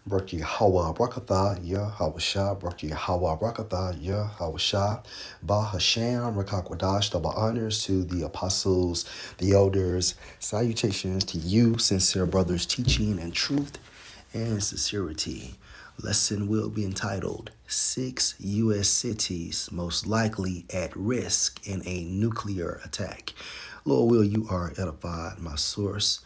Barak Yahweh Brakatha, Yahweh Barak Yahweh Brakatha, Yahweh Ba Hashem, Rakakwadash, double honors to the apostles, the elders, salutations to you, sincere brothers, teaching and truth and sincerity. Lesson will be entitled 6 U.S. Cities Most Likely at Risk in a Nuclear Attack. Lord, will you are edified, my source.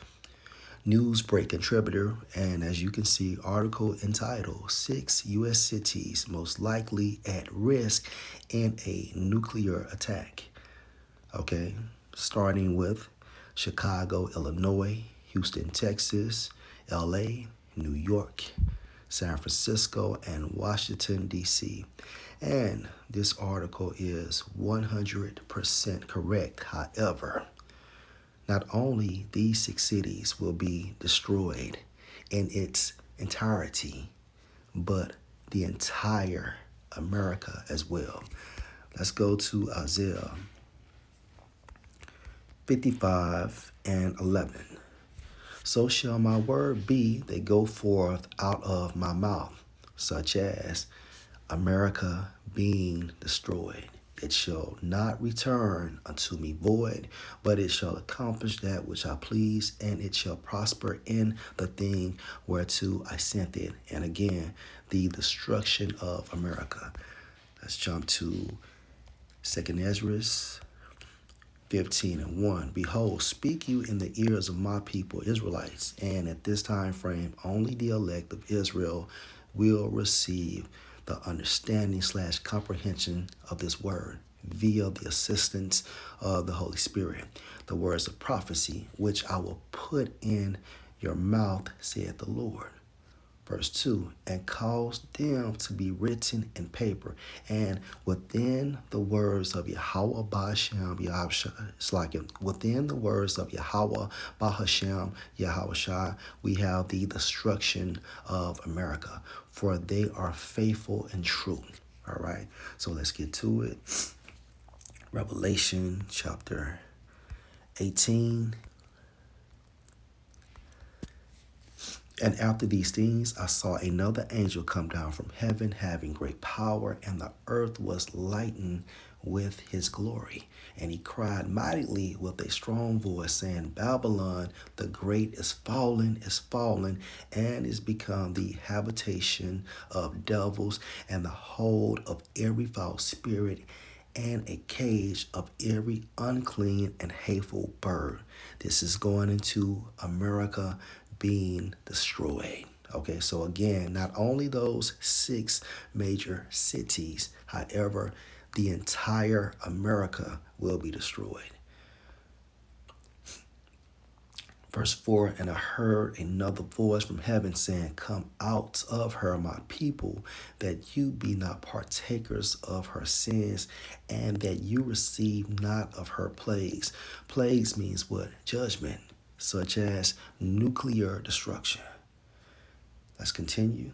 Newsbreak contributor, and as you can see, article entitled 6 U.S. Cities Most Likely at Risk in a Nuclear Attack. Okay, starting with Chicago, Illinois, Houston, Texas, LA, New York, San Francisco, and Washington, D.C. And this article is 100% correct. However, not only these 6 cities will be destroyed in its entirety, but the entire America as well. Let's go to Isaiah 55:11. So shall my word be that go forth out of my mouth, such as America being destroyed. It shall not return unto me void, but it shall accomplish that which I please, and it shall prosper in the thing whereto I sent it. And again, the destruction of America. Let's jump to 2nd Ezra 15:1. Behold, speak you in the ears of my people, Israelites, and at this time frame, only the elect of Israel will receive the understanding/comprehension of this word via the assistance of the Holy Spirit. The words of prophecy, which I will put in your mouth, saith the Lord. Verse 2, and cause them to be written in paper, and within the words of Yahweh Bahashem Yahweh, within the words of Yahweh Bahashem Yahweh, we have the destruction of America, for they are faithful and true. All right, so let's get to it. Revelation chapter 18. And after these things, I saw another angel come down from heaven, having great power, and the earth was lightened with his glory. And he cried mightily with a strong voice, saying, Babylon the great is fallen, and is become the habitation of devils, and the hold of every foul spirit, and a cage of every unclean and hateful bird. This is going into America being destroyed. Okay, so again, not only those 6 major cities, however, the entire America will be destroyed. Verse 4, and I heard another voice from heaven saying, come out of her, my people, that you be not partakers of her sins, and that you receive not of her plagues. Plagues means what? Judgment, such as nuclear destruction. Let's continue.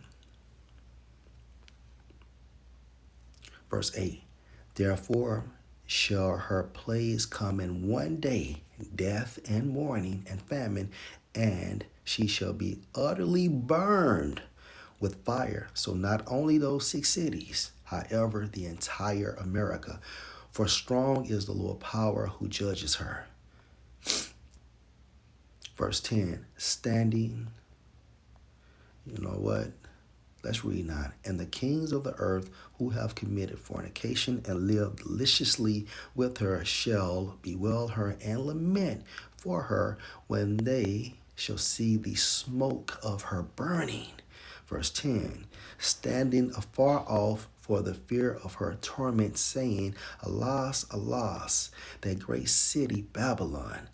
Verse 8, therefore shall her plagues come in one day, death and mourning and famine, and she shall be utterly burned with fire. So not only those 6 cities, however, the entire America. For strong is the Lord power who judges her. Verse 10, standing, you know what? Let's read 9. And the kings of the earth who have committed fornication and lived deliciously with her shall bewail her and lament for her when they shall see the smoke of her burning. Verse 10, standing afar off for the fear of her torment, saying, Alas, alas, that great city Babylon,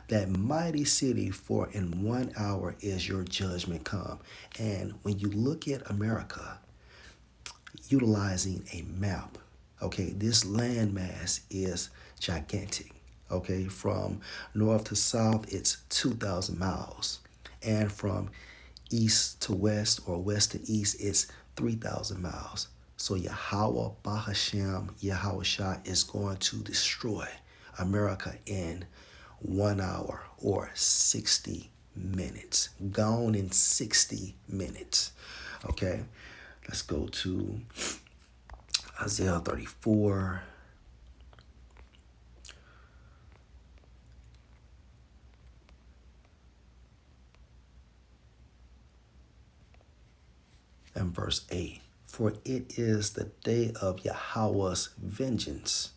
that mighty city, for in 1 hour is your judgment come. And when you look at America, utilizing a map, okay, this landmass is gigantic. Okay, from north to south, it's 2,000 miles. And from east to west or west to east, it's 3,000 miles. So Yahweh Bahashem Yahweh is going to destroy America in 1 hour or 60 minutes. Gone in 60 minutes. Okay, let's go to Isaiah 34. And verse 8. For it is the day of Yahweh's vengeance,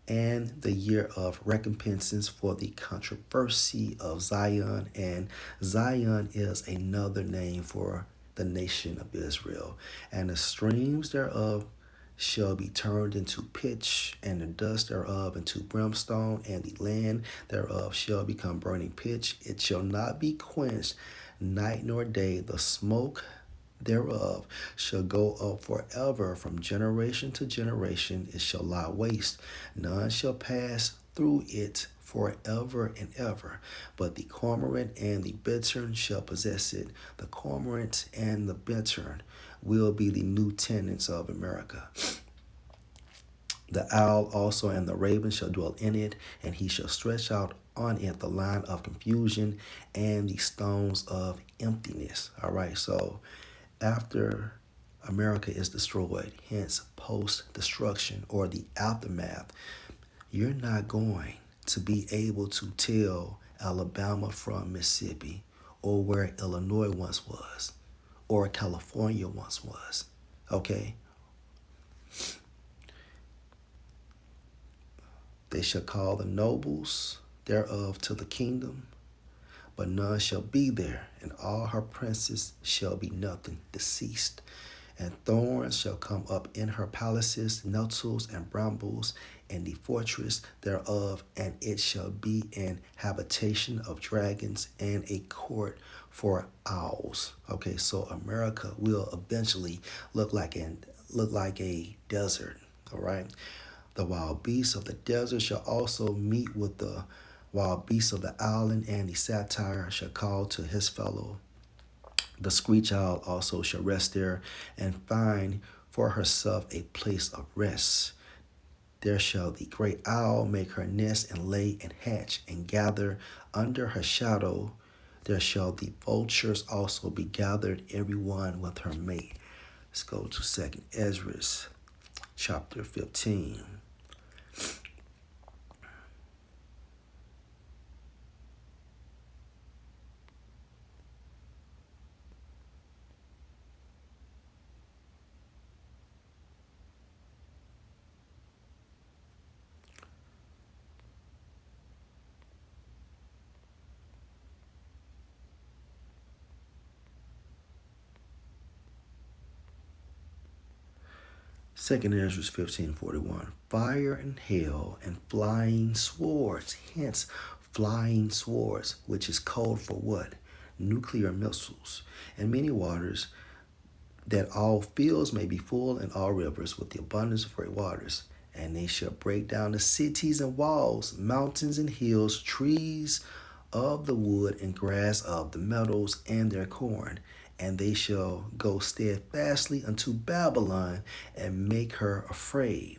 and the year of recompenses for the controversy of Zion. And Zion is another name for the nation of Israel. And the streams thereof shall be turned into pitch, and the dust thereof into brimstone, and the land thereof shall become burning pitch. It shall not be quenched night nor day. The smoke thereof shall go up forever, from generation to generation. It shall lie waste. None shall pass through it forever and ever. But the cormorant and the bittern shall possess it. The cormorant and the bittern will be the new tenants of America. The owl also and the raven shall dwell in it, and he shall stretch out on it the line of confusion and the stones of emptiness. All right, so after America is destroyed, hence post-destruction or the aftermath, you're not going to be able to tell Alabama from Mississippi, or where Illinois once was, or California once was. Okay? They shall call the nobles thereof to the kingdom, but none shall be there, and all her princes shall be nothing, deceased. And thorns shall come up in her palaces, nettles and brambles in the fortress thereof, and it shall be an habitation of dragons and a court for owls. Okay, so America will eventually look like a desert. All right. The wild beasts of the desert shall also meet with the wild beasts of the island, and the satyr shall call to his fellow. The screech owl also shall rest there, and find for herself a place of rest. There shall the great owl make her nest, and lay and hatch, and gather under her shadow. There shall the vultures also be gathered, every one with her mate. Let's go to 2nd Ezra, chapter 15. Second Ezra 15:41. Fire and hail and flying swords. Hence, flying swords, which is code for what? Nuclear missiles. And many waters, that all fields may be full, and all rivers with the abundance of great waters. And they shall break down the cities and walls, mountains and hills, trees of the wood and grass of the meadows, and their corn. And they shall go steadfastly unto Babylon, and make her afraid.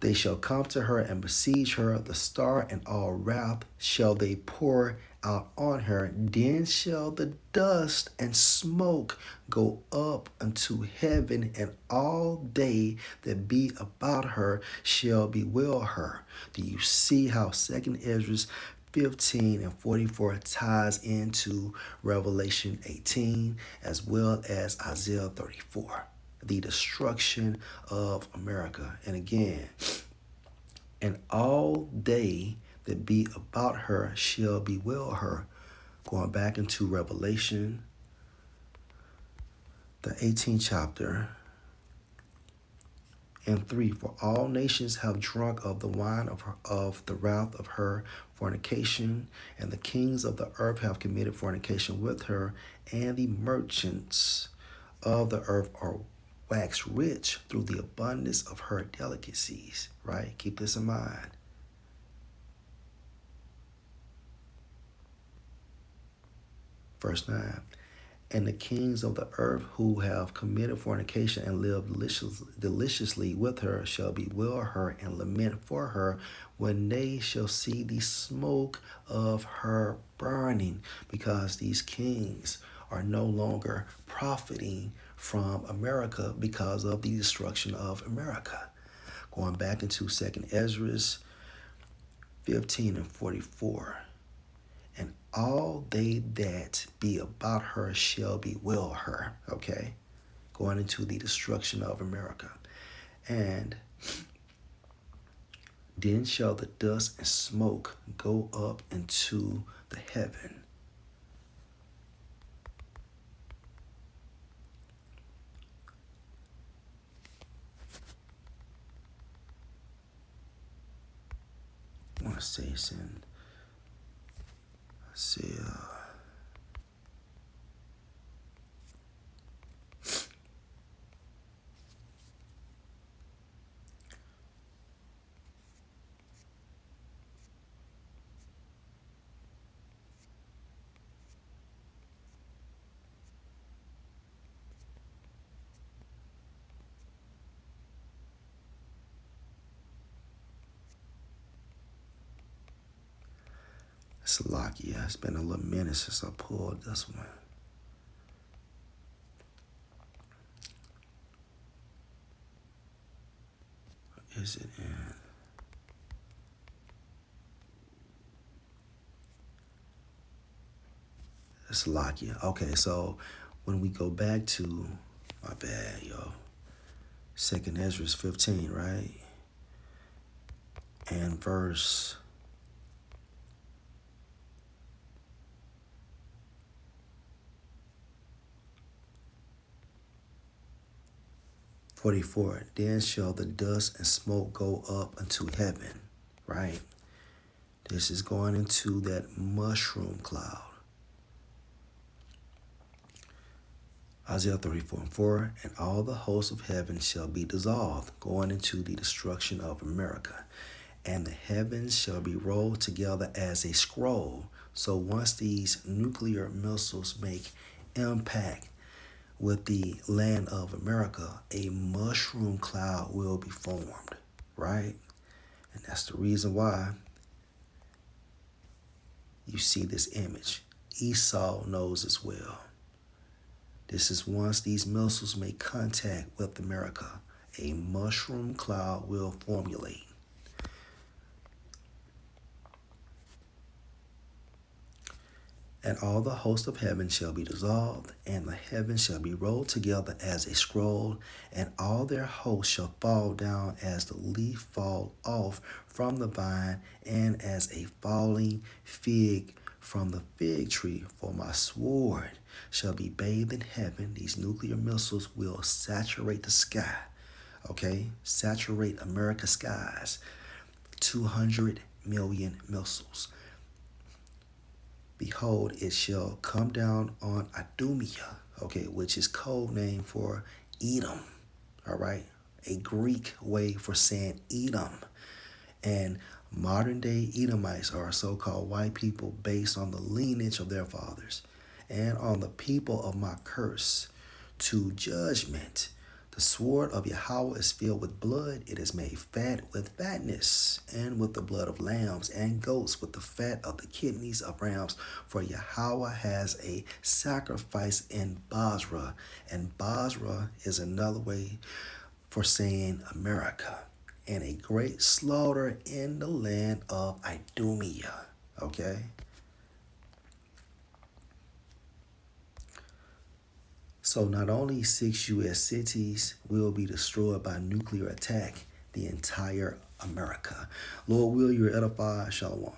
They shall come to her and besiege her, the star and all wrath shall they pour out on her. Then shall the dust and smoke go up unto heaven, and all they that be about her shall bewail her. Do you see how 2nd Ezra 15:44 ties into Revelation 18 as well as Isaiah 34? The destruction of America. And again, and all they that be about her shall bewail her. Going back into Revelation, the 18th chapter, and 3. For all nations have drunk of the wine of the wrath of her fornication, and the kings of the earth have committed fornication with her, and the merchants of the earth are waxed rich through the abundance of her delicacies. Right? Keep this in mind. Verse 9. And the kings of the earth who have committed fornication and lived deliciously with her shall bewail her and lament for her when they shall see the smoke of her burning, because these kings are no longer profiting from America because of the destruction of America. Going back into 2nd Ezra 15 and 44. And all they that be about her shall bewail her. Okay? Going into the destruction of America. And then shall the dust and smoke go up into the heaven. I want to say it's in Salakia. It's been a little minute since I pulled this one. Is it in? Salakia. Okay, so when we go back to, my bad, yo, 2nd Ezra 15, right? And verse 44, then shall the dust and smoke go up unto heaven, right? This is going into that mushroom cloud. Isaiah 34 and 4, and all the hosts of heaven shall be dissolved, going into the destruction of America. And the heavens shall be rolled together as a scroll. So once these nuclear missiles make impact with the land of America, a mushroom cloud will be formed, right? And that's the reason why you see this image. Esau knows as well. This is once these missiles make contact with America, a mushroom cloud will formulate. And all the host of heaven shall be dissolved, and the heavens shall be rolled together as a scroll, and all their hosts shall fall down as the leaf fall off from the vine, and as a falling fig from the fig tree. For my sword shall be bathed in heaven. These nuclear missiles will saturate the sky. Okay? Saturate America's skies. 200 million missiles. Behold, it shall come down on Idumea, okay, which is code name for Edom, all right? A Greek way for saying Edom. And modern day Edomites are so-called white people based on the lineage of their fathers and on the people of my curse to judgment. The sword of Yahweh is filled with blood. It is made fat with fatness, and with the blood of lambs and goats, with the fat of the kidneys of rams. For Yahweh has a sacrifice in Basra, and Basra is another way for saying America, and a great slaughter in the land of Idumea. Okay? So not only 6 U.S. cities will be destroyed by nuclear attack, the entire America. Lord, will you edify? Shalom.